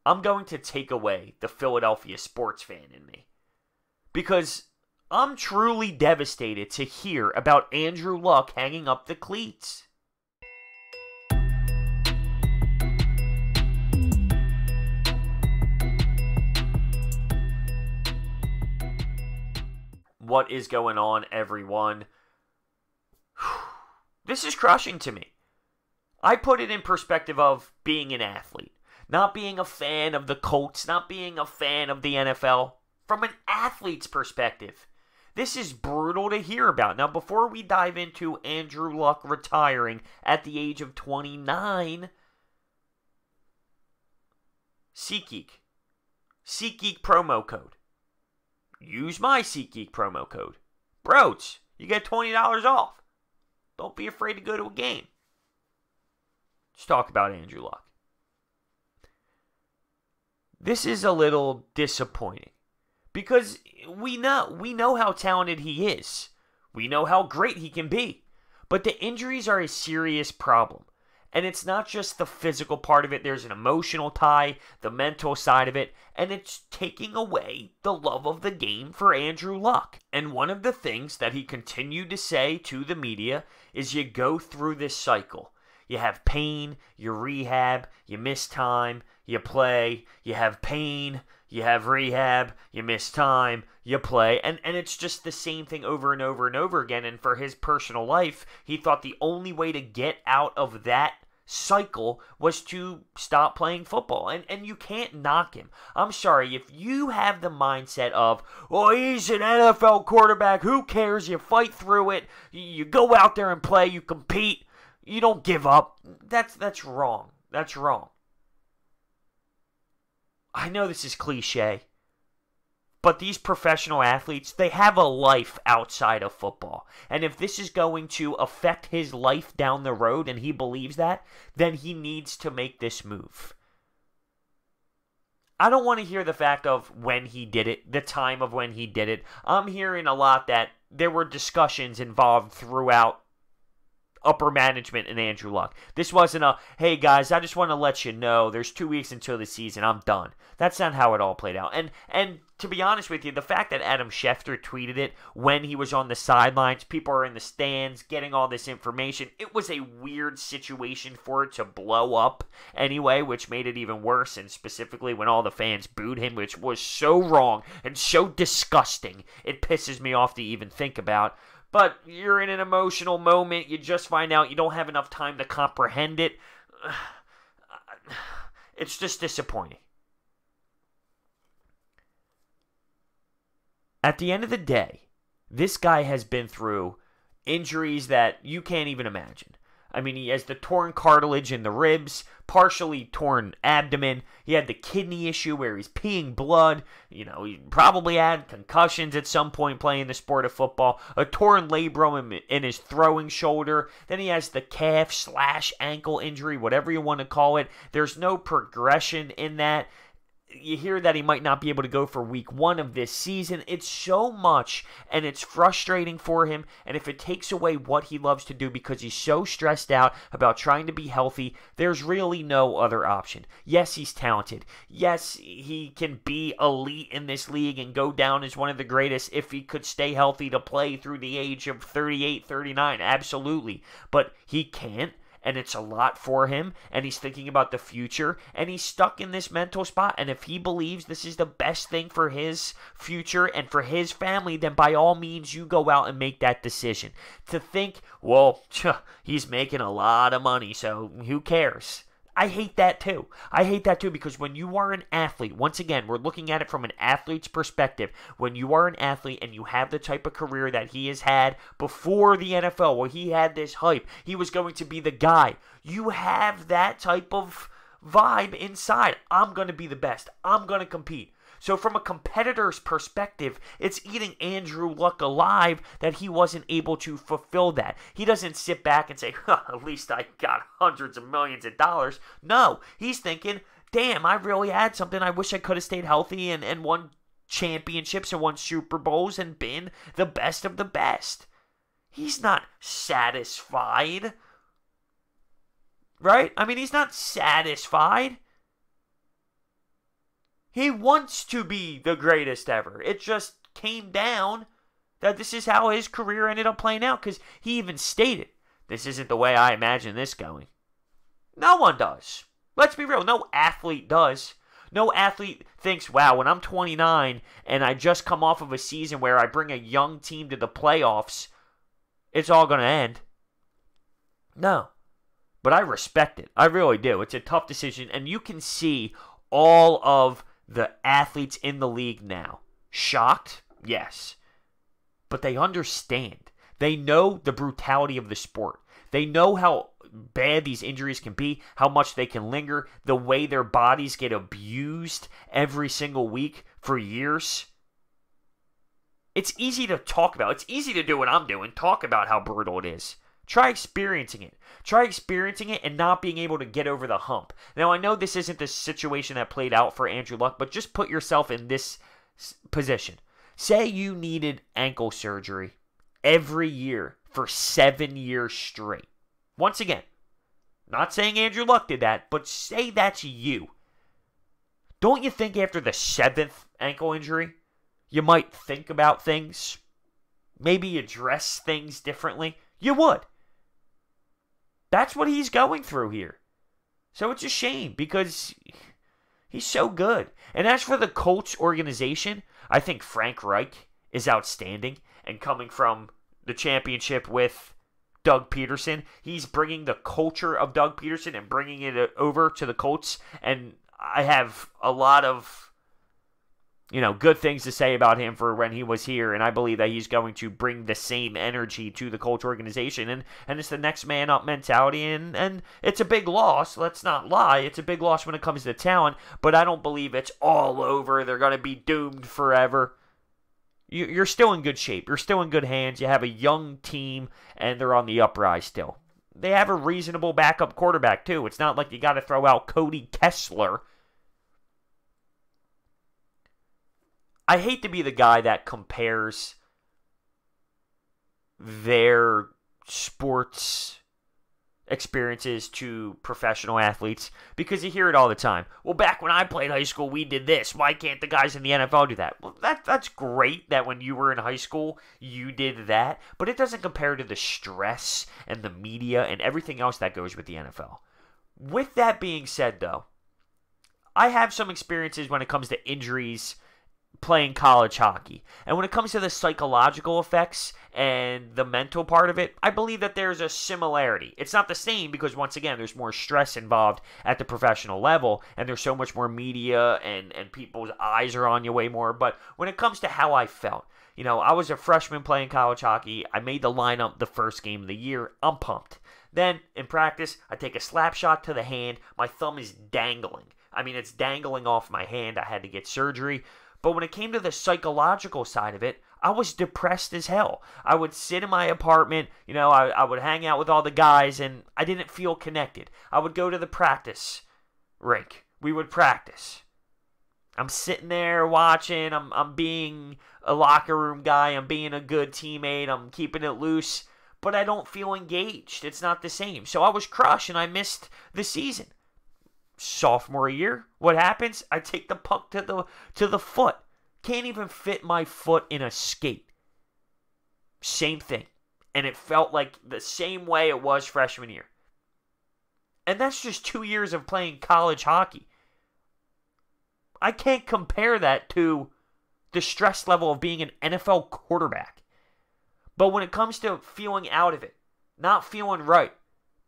I'm going to take away the Philadelphia sports fan in me. Because I'm truly devastated to hear about Andrew Luck hanging up the cleats. What is going on, everyone? This is crushing to me. I put it in perspective of being an athlete, not being a fan of the Colts, not being a fan of the NFL. From an athlete's perspective, this is brutal to hear about. Now, before we dive into Andrew Luck retiring at the age of 29, SeatGeek promo code. Use my SeatGeek promo code. Bros, you get $20 off. Don't be afraid to go to a game. Let's talk about Andrew Luck. This is a little disappointing because we know how talented he is. We know how great he can be. But the injuries are a serious problem. And it's not just the physical part of it. There's an emotional tie, the mental side of it, and it's taking away the love of the game for Andrew Luck. And one of the things that he continued to say to the media is you go through this cycle. You have pain, you rehab, you miss time, you play, you have pain, you have rehab, you miss time, you play, and it's just the same thing over and over and over again. And for his personal life, he thought the only way to get out of that cycle was to stop playing football, and you can't knock him. I'm sorry, if you have the mindset of, oh, he's an NFL quarterback, who cares, you fight through it, you go out there and play, you compete, you don't give up, that's wrong. That's wrong. I know this is cliche, but these professional athletes, they have a life outside of football. And if this is going to affect his life down the road, and he believes that, then he needs to make this move. I don't want to hear the fact of when he did it, the time of when he did it. I'm hearing a lot that there were discussions involved throughout upper management and Andrew Luck. This wasn't a, hey guys, I just want to let you know, there's 2 weeks until the season, I'm done. That's not how it all played out. And to be honest with you, the fact that Adam Schefter tweeted it when he was on the sidelines, people are in the stands getting all this information, it was a weird situation for it to blow up anyway, which made it even worse, and specifically when all the fans booed him, which was so wrong and so disgusting, it pisses me off to even think about. But you're in an emotional moment, you just find out you don't have enough time to comprehend it. It's just disappointing. At the end of the day, this guy has been through injuries that you can't even imagine. I mean, he has the torn cartilage in the ribs, partially torn abdomen. He had the kidney issue where he's peeing blood. You know, he probably had concussions at some point playing the sport of football. A torn labrum in his throwing shoulder. Then he has the calf/ankle injury, whatever you want to call it. There's no progression in that. You hear that he might not be able to go for week 1 of this season. It's so much, and it's frustrating for him. And if it takes away what he loves to do because he's so stressed out about trying to be healthy, there's really no other option. Yes, he's talented. Yes, he can be elite in this league and go down as one of the greatest if he could stay healthy to play through the age of 38, 39. Absolutely. But he can't. And it's a lot for him, and he's thinking about the future, and he's stuck in this mental spot, and if he believes this is the best thing for his future and for his family, then by all means, you go out and make that decision. To think, well, he's making a lot of money, so who cares? I hate that too. I hate that too because when you are an athlete, once again, we're looking at it from an athlete's perspective. When you are an athlete and you have the type of career that he has had before the NFL, where he had this hype, he was going to be the guy. You have that type of vibe inside. I'm going to be the best. I'm going to compete. So from a competitor's perspective, it's eating Andrew Luck alive that he wasn't able to fulfill that. He doesn't sit back and say, at least I got hundreds of millions of dollars. No, he's thinking, damn, I really had something. I wish I could have stayed healthy and won championships and won Super Bowls and been the best of the best. He's not satisfied. Right? I mean, he's not satisfied. He wants to be the greatest ever. It just came down that this is how his career ended up playing out, because he even stated, this isn't the way I imagine this going. No one does. Let's be real. No athlete does. No athlete thinks, wow, when I'm 29 and I just come off of a season where I bring a young team to the playoffs, it's all going to end. No. But I respect it. I really do. It's a tough decision, and you can see all of the athletes in the league now. Shocked? Yes. But they understand. They know the brutality of the sport. They know how bad these injuries can be, how much they can linger, the way their bodies get abused every single week for years. It's easy to talk about. It's easy to do what I'm doing, talk about how brutal it is. Try experiencing it. Try experiencing it and not being able to get over the hump. Now, I know this isn't the situation that played out for Andrew Luck, but just put yourself in this position. Say you needed ankle surgery every year for 7 years straight. Once again, not saying Andrew Luck did that, but say that's you. Don't you think after the 7th ankle injury, you might think about things? Maybe address things differently? You would. That's what he's going through here. So it's a shame because he's so good. And as for the Colts organization, I think Frank Reich is outstanding. And coming from the championship with Doug Peterson, he's bringing the culture of Doug Peterson and bringing it over to the Colts. And I have a lot of good things to say about him for when he was here, and I believe that he's going to bring the same energy to the Colts organization, and it's the next man up mentality, and it's a big loss, let's not lie, it's a big loss when it comes to talent, but I don't believe it's all over, they're going to be doomed forever. You're still in good shape, you're still in good hands, you have a young team, and they're on the uprise still. They have a reasonable backup quarterback, too. It's not like you got to throw out Cody Kessler. I hate to be the guy that compares their sports experiences to professional athletes because you hear it all the time. Well, back when I played high school, we did this. Why can't the guys in the NFL do that? Well, that's great that when you were in high school, you did that, but it doesn't compare to the stress and the media and everything else that goes with the NFL. With that being said, though, I have some experiences when it comes to injuries playing college hockey. And when it comes to the psychological effects and the mental part of it, I believe that there's a similarity. It's not the same because, once again, there's more stress involved at the professional level, and there's so much more media, and people's eyes are on you way more. But when it comes to how I felt, I was a freshman playing college hockey. I made the lineup the first game of the year. I'm pumped. Then, in practice, I take a slap shot to the hand. My thumb is dangling. It's dangling off my hand. I had to get surgery. But when it came to the psychological side of it, I was depressed as hell. I would sit in my apartment, I would hang out with all the guys, and I didn't feel connected. I would go to the practice rink. We would practice. I'm sitting there watching. I'm being a locker room guy. I'm being a good teammate. I'm keeping it loose. But I don't feel engaged. It's not the same. So I was crushed, and I missed the season. Sophomore year, what happens? I take the puck to the foot. Can't even fit my foot in a skate. Same thing. And it felt like the same way it was freshman year. And that's just 2 years of playing college hockey. I can't compare that to the stress level of being an NFL quarterback. But when it comes to feeling out of it, not feeling right,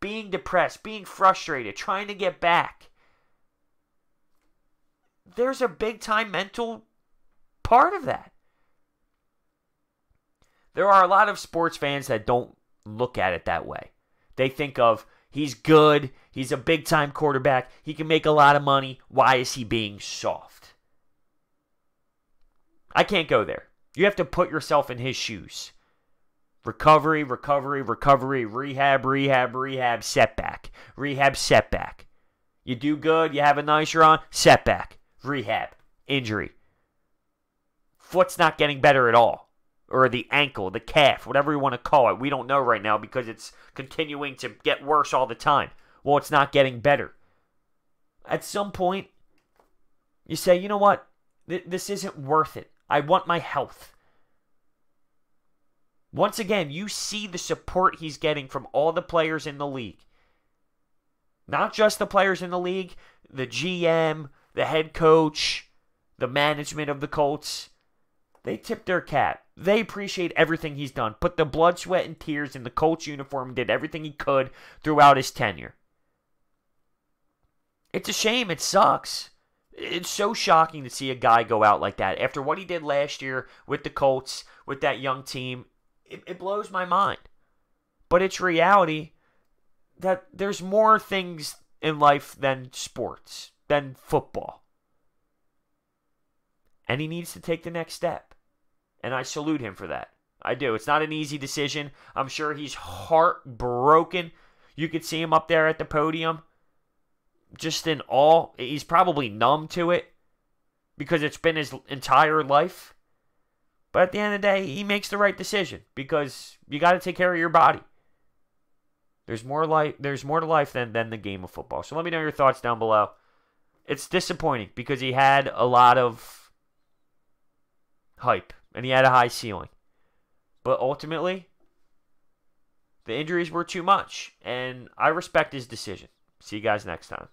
being depressed, being frustrated, trying to get back, there's a big-time mental part of that. There are a lot of sports fans that don't look at it that way. They think of, he's good, he's a big-time quarterback, he can make a lot of money, why is he being soft? I can't go there. You have to put yourself in his shoes. Recovery, recovery, recovery, rehab, rehab, rehab, setback. Rehab, setback. You do good, you have a nice run, setback. Rehab, injury. Foot's not getting better at all. Or the ankle, the calf, whatever you want to call it. We don't know right now because it's continuing to get worse all the time. Well, it's not getting better. At some point, You say, you know what? This isn't worth it. I want my health. Once again, you see the support he's getting from all the players in the league. Not just the players in the league, the GM, the head coach, the management of the Colts. They tip their cap. They appreciate everything he's done. Put the blood, sweat, and tears in the Colts uniform and did everything he could throughout his tenure. It's a shame. It sucks. It's so shocking to see a guy go out like that. After what he did last year with the Colts, with that young team, it blows my mind. But it's reality that there's more things in life than sports, than football. And he needs to take the next step. And I salute him for that. I do. It's not an easy decision. I'm sure he's heartbroken. You could see him up there at the podium, just in awe. He's probably numb to it because it's been his entire life. But at the end of the day, he makes the right decision because you got to take care of your body. There's more to life than the game of football. So let me know your thoughts down below. It's disappointing because he had a lot of hype and he had a high ceiling. But ultimately, the injuries were too much. And I respect his decision. See you guys next time.